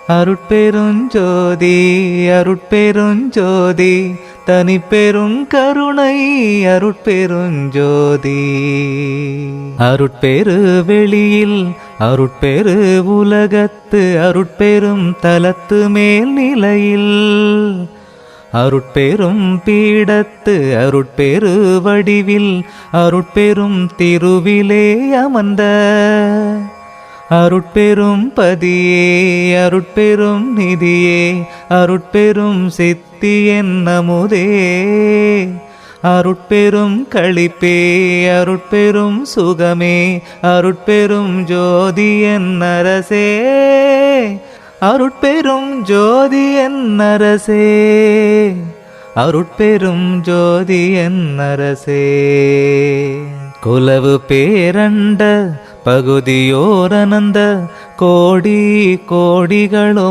அருட்பெருஞ்சோதி அருட்பெருஞ்சோதி தனிப்பெருங்கருணை அருட்பெருஞ்சோதி. அருட்பெரு வெளியில் அருட்பெரு உலகத்து அருட்பெரும் தலத்து மேல் நிலையில் அருட்பெரும் பீடத்து அருட்பெரு வடிவில் அருட்பெரும் திருவிலே அமர்ந்த அருட்பெரும் பதியே அருட்பெரும் நிதியே அருட்பெரும் சித்தி என்னமுதே அருட்பெரும் களிப்பே அருட்பெரும் சுகமே அருட்பெரும் ஜோதி என்னரசே அருட்பெரும் ஜோதி என்னரசே அருட்பெரும் ஜோதி என்னரசே. குலவு பேரண்ட பகுதியோரனந்த கோடி கோடிகளுமாங்காங்கே